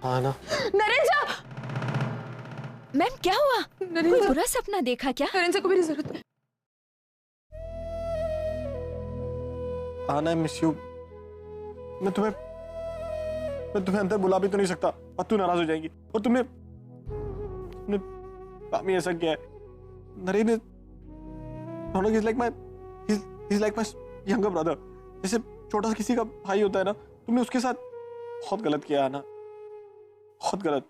हाँ ना। नरेन जा। मैम क्या हुआ? नरेन कोई जा। बुरा सपना देखा क्या? नरेन को मेरी जरूरत है। हाँ ना, मिस यू। मैं तुम्हें अंदर बुला भी तो नहीं सकता और तू नाराज हो जाएगी। और तुमने काम ही ऐसा किया है। Naren is like my younger brother. जैसे छोटा सा किसी का भाई होता है ना, तुमने उसके साथ बहुत गलत किया है ना, बहुत गलत।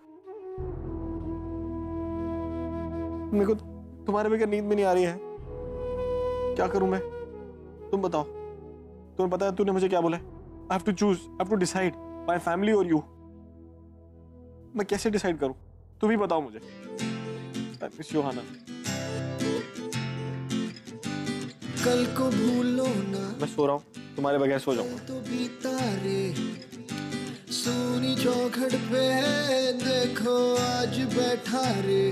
मेरे को तुम्हारे बगैर नींद भी नहीं आ रही है। क्या करूं मैं? तुम बताओ। तुम्हें पता है तूने मुझे क्या बोला है? I have to choose, I have to decide, my family or you. मैं कैसे डिसाइड करूं? तुम ही बताओ मुझे। I miss you, हाना। कल को भूलो ना, मैं सो रहा हूँ, तुम्हारे बगैर सो जाऊंगा। तो बीता रे सोनी चौखट पे देखो आज बैठा रे।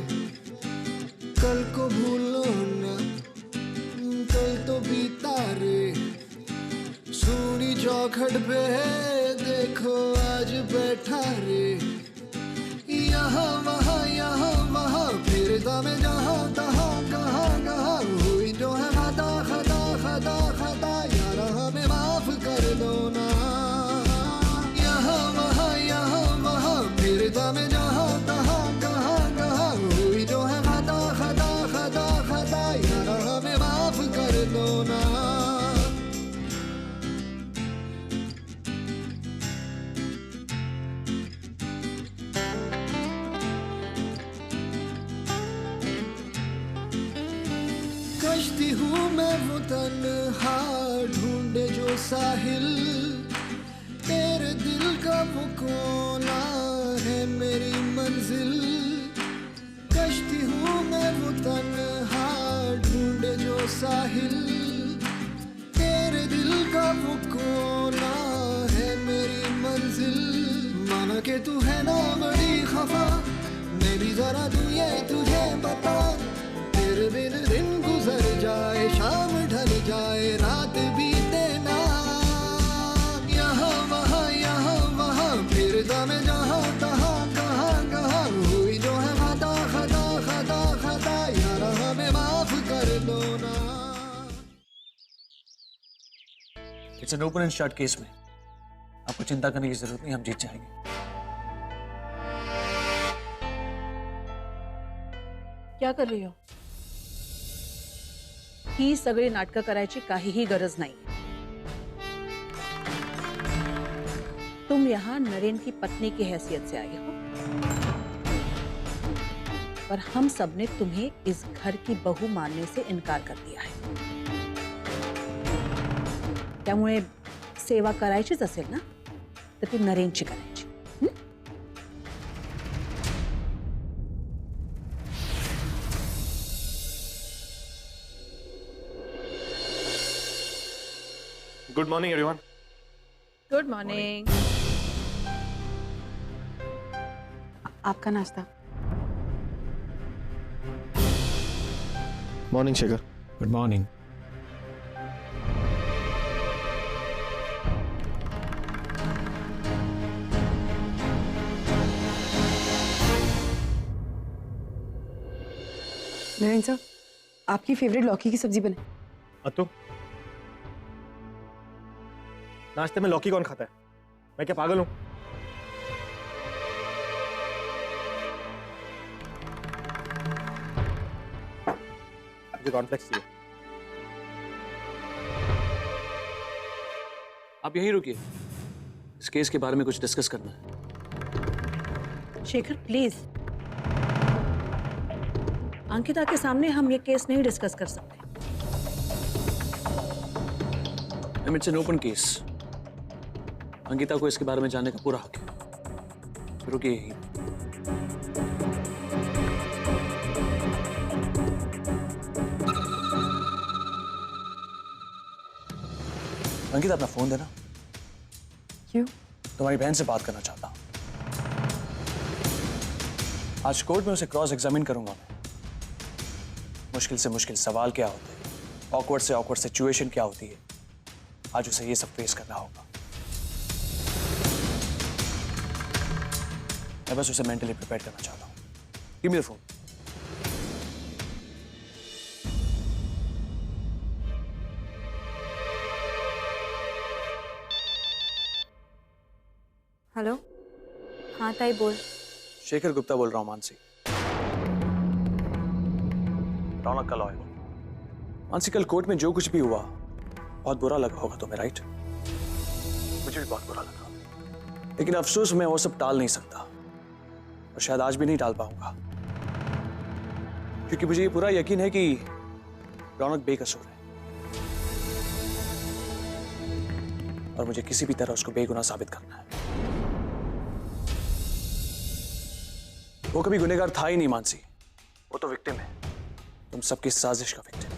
कल को भूलो ना, कल तो बीता रे सोनी चौखट पे देखो आज बैठा रे। यहाँ वहाँ फिरता में जहाँ तहाँ कहाँ हुई जो है खता यार हमें माफ कर दो ना। यहाँ वहाँ फिरता में जहाँ तहाँ कहाँ हुई जो है खता यार हमें माफ कर दो ना। कश्ती हूँ मैं वो तन्हा ढूंढे जो साहिल, तेरे दिल का वो कोना है मेरी मंजिल। कश्ती हूँ मैं वो तन्हा ढूंढे जो साहिल, तेरे दिल का वो कोना है मेरी मंजिल। माना कि तू है ना बड़ी खफा, मैं भी जरा तू ये तुझे बता। तेरे बिन दिन गुजर जाए, शाम ढल जाए, रात बीते ना। यहाँ वहाँ फिरता में जहाँ तहाँ कहाँ हुई जो है खता यार हमें माफ कर दो ना। It's an open and shut case में आपको चिंता करने की जरूरत नहीं, हम जीत जाएंगे। क्या कर रही हो? ही सगळी नाटकं करायची काहीही गरज नाही। तुम यहाँ नरेन की पत्नी की हैसियत से आई हो, पर हम सब ने तुम्हें इस घर की बहू मानने से इनकार कर दिया है। त्यामुळे सेवा करायचीच असेल ना, तर ती नरेनची करायची। Good morning everyone. Good morning. आपका नाश्ता। Morning Shekhar. Good morning. Naren sir, आपकी फेवरेट लौकी की सब्जी बने। अतु, नाश्ते में लौकी कौन खाता है? मैं क्या पागल हूं? मुझे कॉर्नफ्लेक्स चाहिए। आप यहीं रुकिए, इस केस के बारे में कुछ डिस्कस करना है। शेखर प्लीज, अंकिता के सामने हम ये केस नहीं डिस्कस कर सकते। It's an open case, Ankita को इसके बारे में जानने का पूरा हक है। रुकिए यहीं। अंकिता अपना फोन देना। क्यों? तुम्हारी बहन से बात करना चाहता हूं। आज कोर्ट में उसे क्रॉस एग्जामिन करूंगा मैं। मुश्किल से मुश्किल सवाल क्या होते हैं, ऑकवर्ड से ऑकवर्ड सिचुएशन क्या होती है, आज उसे ये सब फेस करना होगा। मैं बस उसे मेंटली प्रिपेयर करना चाहता हूँ। Give me the phone. Hello, हाँ ताई बोल। शेखर गुप्ता बोल रहा हूँ मानसी, रौनक का लॉयर। मानसी, कल कोर्ट में जो कुछ भी हुआ बहुत बुरा लगा होगा तुम्हें, राइट? मुझे भी बहुत बुरा लगा, लेकिन अफसोस मैं वो सब टाल नहीं सकता और शायद आज भी नहीं टाल पाऊंगा, क्योंकि मुझे ये पूरा यकीन है कि रौनक बेकसूर है और मुझे किसी भी तरह उसको बेगुनाह साबित करना है। वो कभी गुनहगार था ही नहीं मानसी, वो तो विक्टिम है, तुम सबकी साजिश का विक्टिम।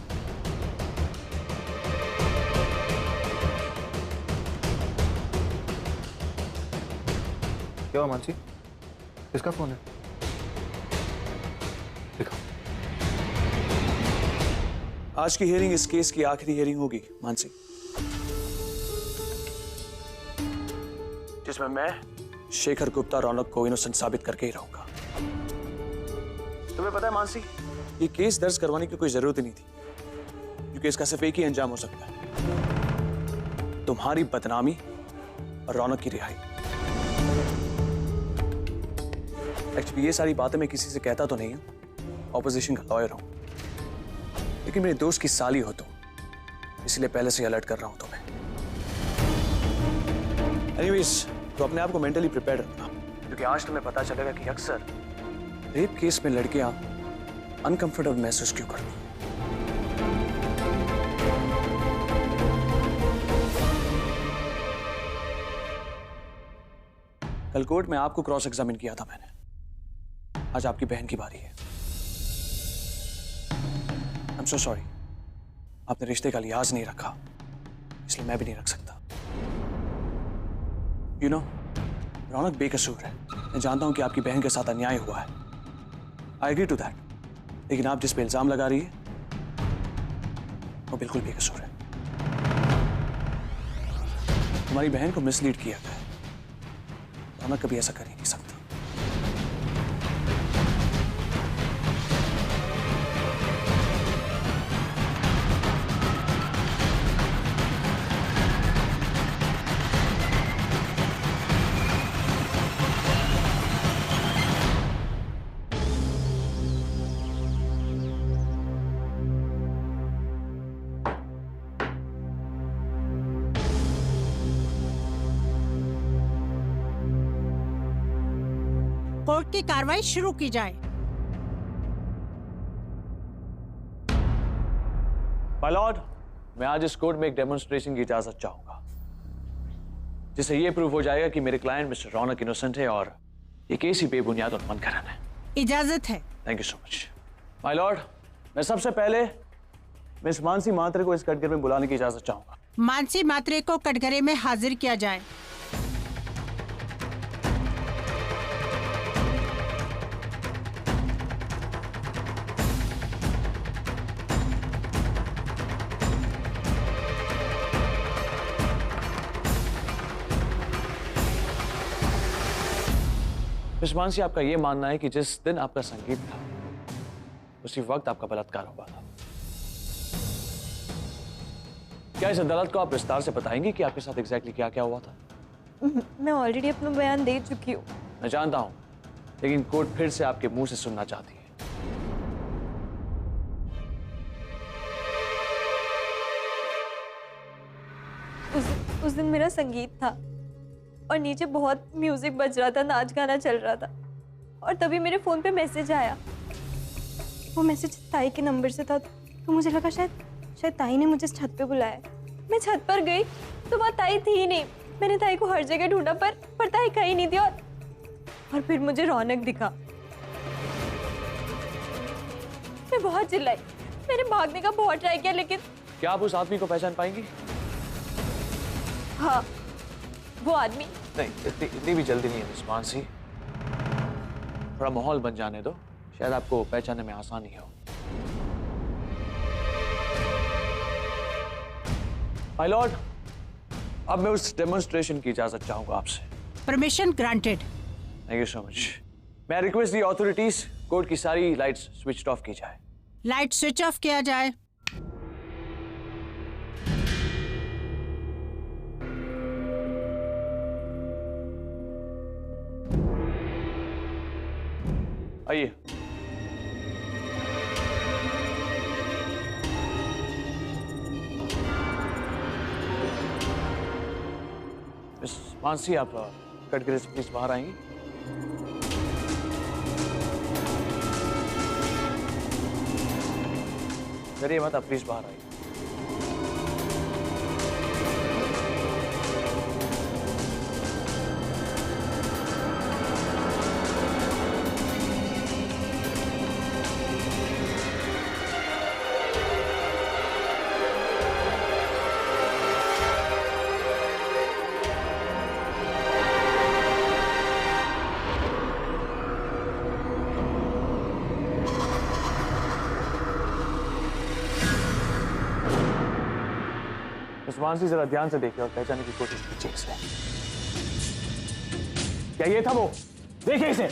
क्या हुआ मानसी? किसका फोन है? दिखा। आज की हियरिंग इस केस की आखिरी हियरिंग होगी मानसी, जिसमें मैं शेखर गुप्ता रौनक को इनोसेंट साबित करके ही रहूंगा। तुम्हें पता है मानसी, ये केस दर्ज करवाने की कोई जरूरत ही नहीं थी, क्योंकि इसका सिर्फ एक ही अंजाम हो सकता है, तुम्हारी बदनामी और रौनक की रिहाई। एक्चुअली ये सारी बातें मैं किसी से कहता तो नहीं हूं, ऑपोजिशन का लॉयर हूं, लेकिन मेरे दोस्त की साली हो तुम, इसलिए पहले से अलर्ट कर रहा हूं तुम्हें। एनीवेज, तो अपने आप को मेंटली प्रिपेयर रखना, क्योंकि आज तुम्हें पता चलेगा कि अक्सर रेप केस में लड़कियां अनकंफर्टेबल महसूस क्यों करती हैं। कल कोर्ट में आपको क्रॉस एग्जामिन किया था मैंने, आज आपकी बहन की बारी है। आई एम सो सॉरी, आपने रिश्ते का लिहाज नहीं रखा, इसलिए मैं भी नहीं रख सकता। यू नो, रौनक बेकसूर है, मैं जानता हूं कि आपकी बहन के साथ अन्याय हुआ है, आई एग्री टू दैट, लेकिन आप जिस पे इल्जाम लगा रही है वो बिल्कुल बेकसूर है। तुम्हारी बहन को मिसलीड किया गया है, रौनक कभी ऐसा कर ही नहीं सकता। कोर्ट की कार्रवाई शुरू की जाए। माय लॉर्ड, मैं आज इस कोर्ट में एक डेमोन्स्ट्रेशन की इजाजत चाहूंगा, जिससे ये प्रूव हो जाएगा कि मेरे क्लाइंट मिस्टर रौनक इनोसेंट है और ये केस ही बेबुनियाद और मनगढ़ंत है। इजाजत है। Thank you so much. My Lord, मैं सबसे पहले मिस मानसी मात्रे को इस कटघरे में बुलाने की इजाजत चाहूंगा। मानसी मात्रे को कटघरे में हाजिर किया जाए। मिस मानसी, आपका यह मानना है कि जिस दिन आपका संगीत था उसी वक्त आपका बलात्कार हुआ था। क्या इस अदालत को आप विस्तार से बताएंगी कि आपके साथ एग्जैक्टली क्या क्या हुआ था? मैं ऑलरेडी अपना बयान दे चुकी हूँ। मैं जानता हूं, लेकिन कोर्ट फिर से आपके मुंह से सुनना चाहती है। उस दिन मेरा संगीत था और नीचे बहुत म्यूजिक बज रहा था, नाच गाना चल रहा था, और तभी मेरे फोन पे मैसेज आया। वो मैसेज ताई के नंबर से था, तो मुझे लगा शायद ताई ने मुझे छत पे बुलाया। मैं छत पर गई तो वहाँ ताई थी ही नहीं। मैंने ताई को हर जगह ढूंढा पर ताई कहीं नहीं थी, और फिर मुझे रौनक दिखा। मैं बहुत चिल्लाई, मैंने भागने का बहुत ट्राई किया, लेकिन क्या आप उस आदमी को पहचान पाएंगी? हाँ, वो आदमी। नहीं, इतनी भी जल्दी नहीं है मिस मानसी, थोड़ा माहौल बन जाने दो, शायद आपको पहचानने में आसानी हो। माय लॉर्ड, अब मैं उस डेमोन्स्ट्रेशन की इजाजत चाहूंगा आपसे। Permission granted. Thank you so much. मैं रिक्वेस्ट दी अथॉरिटीज कोर्ट की सारी लाइट्स स्विच ऑफ की जाए। लाइट स्विच ऑफ किया जाए। आइए। मिस मानसी, आप कटघरे से प्लीज बाहर आएंगी। डरिए मत, आप प्लीज बाहर आइए। मानसी, जरा ध्यान से देखिए और पहचानने की कोशिश कीजिए इसे। क्या ये था वो? देखिए इसे,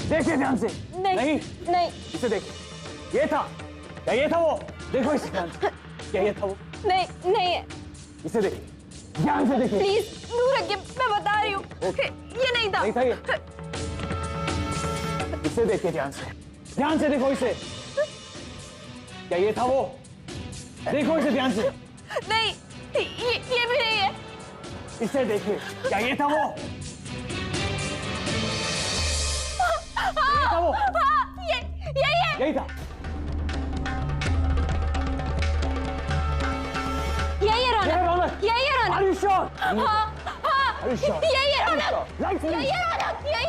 देखिए ध्यान से। नहीं नहीं, इसे देखिए। ये था क्या? ये था वो? देखो इसे ध्यान से। क्या ये था वो? नहीं नहीं है। इसे देखिए, ध्यान से देखिए। प्लीज दूर रखिए, मैं बता रही हूँ ये नहीं था। नहीं था ये? इसे देखिए ध्यान से, ध्यान से देखो इसे। क्या ये था वो? देखो इसे ध्यान से। नहीं, ये भी नहीं है। इसे देखिए, क्या ये था वो? ये था वो? यही है। यही था। यही है रौनक। यही है रौनक। Are you sure? हाँ, Are you sure? यही है रौनक। Lights, यही है रौनक। यही।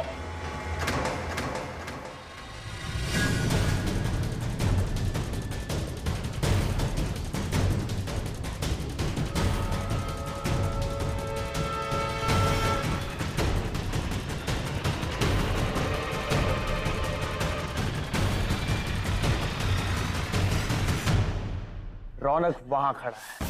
रौनक वहां खड़ा है।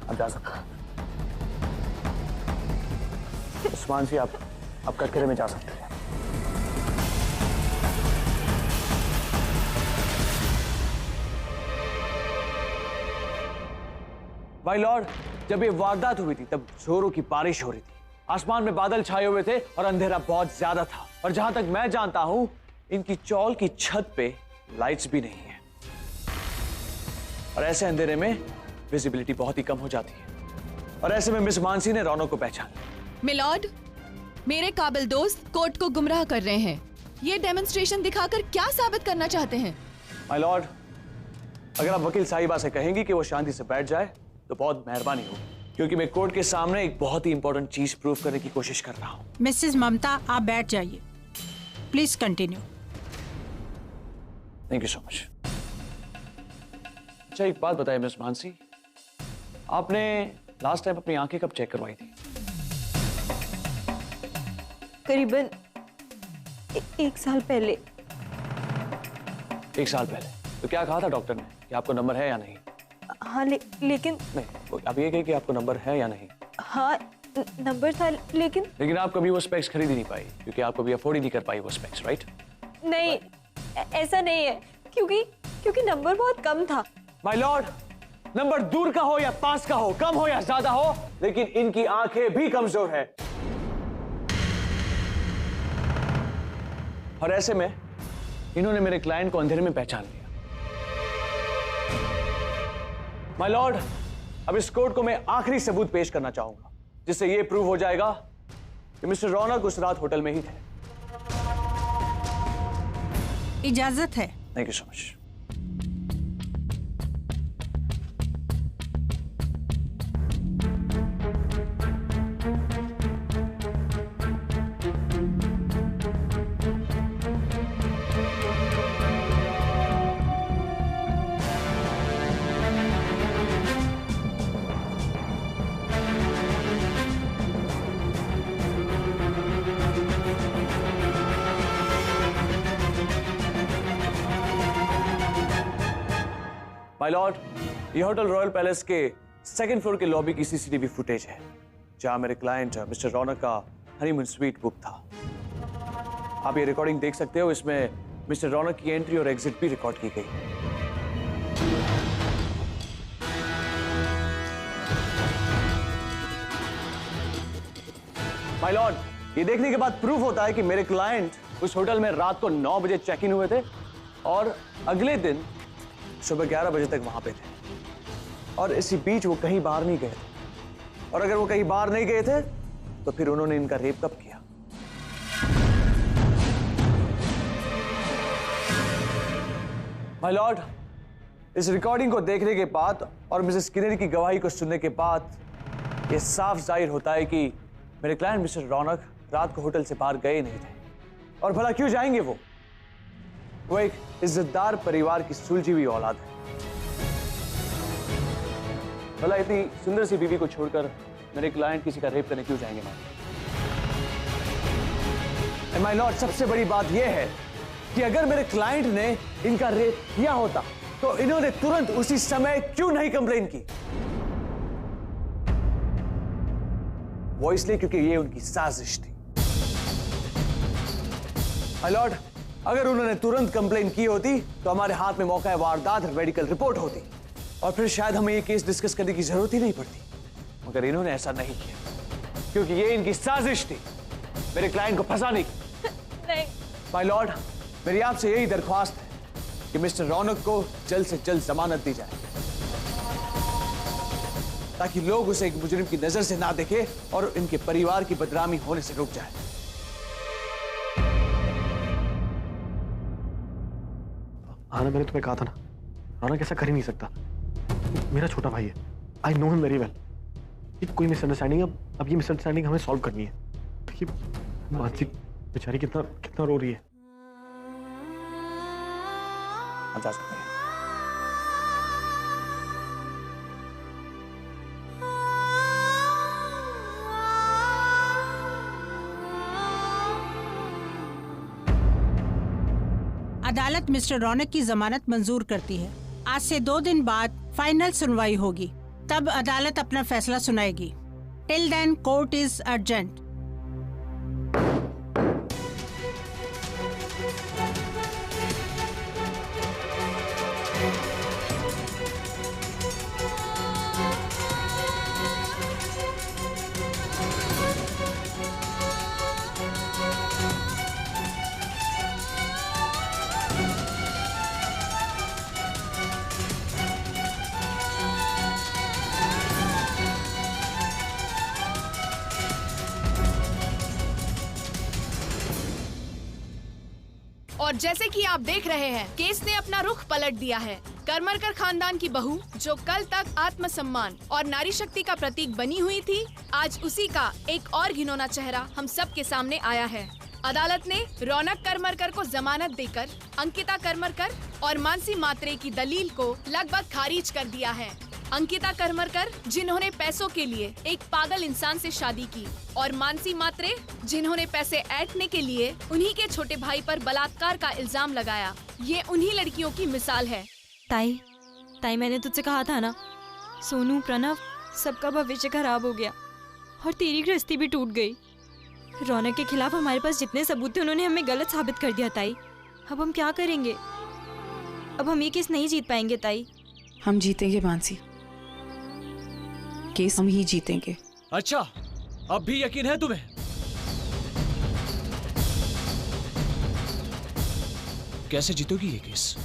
अब जा सकते हैं। उस्मान जी, आप कटघरे में जा सकते हैं। भाई लॉर्ड, जब ये वारदात हुई थी तब जोरों की बारिश हो रही थी, आसमान में बादल छाए हुए थे और अंधेरा बहुत ज्यादा था। और जहां तक मैं जानता हूं, इनकी चौल की छत पे लाइट्स भी नहीं है और ऐसे अंधेरे में विजिबिलिटी बहुत ही कम हो जाती है। और ऐसे में मिस मानसी ने रौनक को पहचान लिया। मिलॉर्ड, मेरे काबिल दोस्त कोर्ट को गुमराह कर रहे हैं। ये डेमोन्स्ट्रेशन दिखाकर क्या साबित करना चाहते हैं? माय लॉर्ड, अगर आप वकील साहिबा से कहेंगी कि वो शांति से बैठ जाए तो बहुत मेहरबानी होगी, क्योंकि मैं कोर्ट के सामने एक बहुत ही इंपॉर्टेंट चीज प्रूव करने की कोशिश कर रहा हूं। मिसेस ममता, आप बैठ जाइए। Please continue. Thank you so much. अच्छा, एक बात बताइए मिस मानसी, आपने लास्ट टाइम अपनी आंखें कब चेक करवाई थी? करीबन 1 साल पहले। 1 साल पहले? तो क्या कहा था डॉक्टर ने कि आपको नंबर है या नहीं? हाँ, लेकिन नहीं, अब ये कहे कि आपको नंबर है या नहीं? हाँ, नंबर था, लेकिन आप कभी वो स्पेक्स खरीद ही नहीं पाई, क्योंकि आप कभी अफोर्ड ही नहीं कर पाई वो स्पेक्स, राइट? नहीं, ऐसा नहीं है, क्योंकि नंबर बहुत कम था। माय लॉर्ड, नंबर दूर का हो या पास का हो, कम हो या ज्यादा हो, लेकिन इनकी आंखें भी कमजोर है। और ऐसे में इन्होंने मेरे क्लाइंट को अंधेरे में पहचान लिया। माय लॉर्ड, अब इस कोर्ट को मैं आखिरी सबूत पेश करना चाहूंगा, जिससे यह प्रूव हो जाएगा कि मिस्टर रौनक उस रात होटल में ही थे। इजाजत है। Thank you so much. My Lord, ये होटल रॉयल पैलेस के सेकंड फ्लोर के लॉबी की सीसीटीवी फुटेज है, जहां मेरे क्लाइंट मिस्टर रौनक का हनीमून स्वीट बुक था। आप ये रिकॉर्डिंग देख सकते हो, इसमें मिस्टर रौनक की एंट्री और एग्जिट भी रिकॉर्ड की गई। माय लॉर्ड, ये देखने के बाद प्रूफ होता है कि मेरे क्लाइंट उस होटल में रात को 9 बजे चेक इन हुए थे और अगले दिन सुबह 11 बजे तक वहां पे थे, और इसी बीच वो कहीं बाहर नहीं गए थे। और अगर वो कहीं बाहर नहीं गए थे तो फिर उन्होंने इनका रेप कब किया? माय लॉर्ड, इस रिकॉर्डिंग को देखने के बाद और मिसेस स्किनर की गवाही को सुनने के बाद यह साफ जाहिर होता है कि मेरे क्लाइंट मिस्टर रौनक रात को होटल से बाहर गए नहीं थे। और भला क्यों जाएंगे? वो एक इज्जतदार परिवार की सुलझी हुई औलाद है। भला इतनी सुंदर सी बीवी को छोड़कर मेरे क्लाइंट किसी का रेप करने क्यों जाएंगे? माय लॉर्ड, सबसे बड़ी बात यह है कि अगर मेरे क्लाइंट ने इनका रेप किया होता तो इन्होंने तुरंत उसी समय क्यों नहीं कंप्लेन की? वो इसलिए क्योंकि ये उनकी साजिश थी। माय लॉर्ड, अगर उन्होंने तुरंत कंप्लेन की होती तो हमारे हाथ में मौका वारदात और मेडिकल रिपोर्ट होती और फिर शायद हमें ये केस डिस्कस करने की जरूरत ही नहीं पड़ती। मगर इन्होंने ऐसा नहीं किया क्योंकि ये इनकी साजिश थी मेरे क्लाइंट को फंसाने की। नहीं माय लॉर्ड, मेरी आपसे यही दरख्वास्त है कि मिस्टर रौनक को जल्द से जल्द जमानत दी जाए ताकि लोग उसे एक मुजरिम की नजर से ना देखें और इनके परिवार की बदनामी होने से रुक जाए। आना, मैंने तुम्हें कहा था ना, रौनक ऐसा कर ही नहीं सकता। मेरा छोटा भाई है, I know him very well. ये कोई मिसअंडरस्टैंडिंग, अब ये मिसअंडरस्टैंडिंग हमें सॉल्व करनी है। ये मानसी बेचारी कितना रो रही है। आप जा सकते हैं। अदालत मिस्टर रौनक की जमानत मंजूर करती है। आज से 2 दिन बाद फाइनल सुनवाई होगी, तब अदालत अपना फैसला सुनाएगी। Till then court is urgent. और जैसे कि आप देख रहे हैं, केस ने अपना रुख पलट दिया है। करमरकर खानदान की बहू, जो कल तक आत्मसम्मान और नारी शक्ति का प्रतीक बनी हुई थी, आज उसी का एक और घिनौना चेहरा हम सब के सामने आया है। अदालत ने रौनक करमरकर को जमानत देकर अंकिता करमरकर और मानसी मात्रे की दलील को लगभग खारिज कर दिया है। अंकिता करमरकर, जिन्होंने पैसों के लिए एक पागल इंसान से शादी की, और मानसी मात्रे, जिन्होंने पैसे ऐंठने के लिए उन्हीं के छोटे भाई पर बलात्कार का इल्जाम लगाया, ये उन्हीं लड़कियों की मिसाल है। ताई मैंने तुझसे कहा था ना, सोनू, प्रणव, सबका भविष्य खराब हो गया और तेरी गृहस्थी भी टूट गई। रौनक के खिलाफ हमारे पास जितने सबूत थे उन्होंने हमें गलत साबित कर दिया ताई। अब हम क्या करेंगे? अब हम ये केस नहीं जीत पाएंगे ताई। हम जीतेंगे मानसी, केस हम ही जीतेंगे। अच्छा, अब भी यकीन है तुम्हें? कैसे जीतोगी ये केस?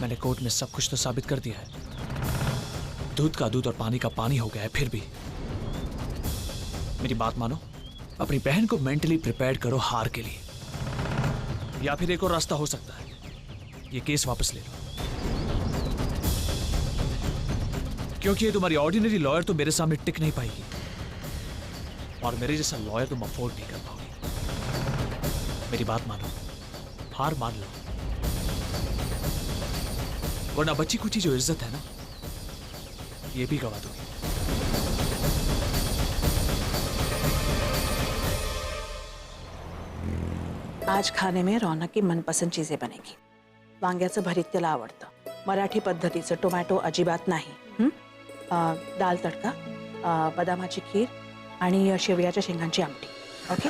मैंने कोर्ट में सब कुछ तो साबित कर दिया है। दूध का दूध और पानी का पानी हो गया है। फिर भी मेरी बात मानो, अपनी बहन को मेंटली प्रिपेयर करो हार के लिए, या फिर एक और रास्ता हो सकता है, ये केस वापस ले लो। क्योंकि ये तुम्हारी ऑर्डिनरी लॉयर तो मेरे सामने टिक नहीं पाएगी, और मेरे जैसा लॉयर तुम अफोर्ड नहीं कर पाओगे। मेरी बात मानो, हार मान लो, वरना बच्ची कुची जो इज्जत है ना, ये भी गवा दोगी। आज खाने में रौनक की मनपसंद चीजें बनेगी। वांग्याचं भरीत त्याला आवडतं, मराठी पद्धतीचं टोमॅटो अजिबात नाही. दाल तडका, बदामाची खीर आणि शेवयाच्या शेंगांची आमटी. ओके,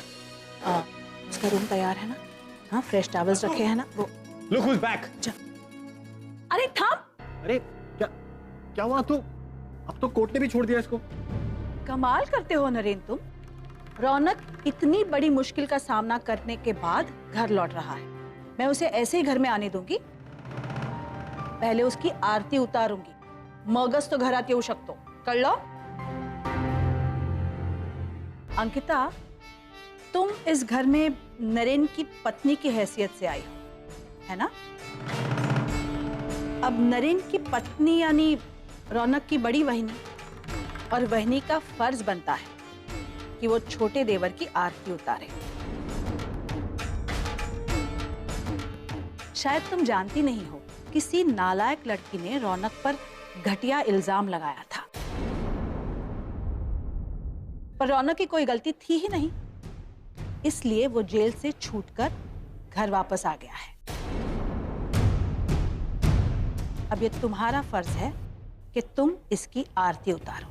उसका रूम तैयार है ना? हाँ, फ्रेश टॉवल्स रखे हैं ना? वो Look who's back. अरे थाम. अरे क्या हुआ? तू अब तो कोर्ट ने भी छोड़ दिया इसको. कमाल करते हो नरेंद्र तुम. रौनक इतनी बड़ी मुश्किल का सामना करने के बाद घर लौट रहा है. मैं उसे ऐसे ही घर में आने दूंगी? पहले उसकी आरती उतारूंगी, मगच तो घरात येऊ शकतो. कळलं? अंकिता, तुम इस घर में नरेन की पत्नी की हैसियत से आई हो, है ना? अब नरेन की पत्नी यानी रौनक की बड़ी बहनी, और बहनी का फर्ज बनता है कि वो छोटे देवर की आरती उतारे. शायद तुम जानती नहीं हो, किसी नालायक लड़की ने रौनक पर घटिया इल्जाम लगाया था, पर रौनक की कोई गलती थी ही नहीं, इसलिए वो जेल से छूटकर घर वापस आ गया है. अब ये तुम्हारा फर्ज है कि तुम इसकी आरती उतारो.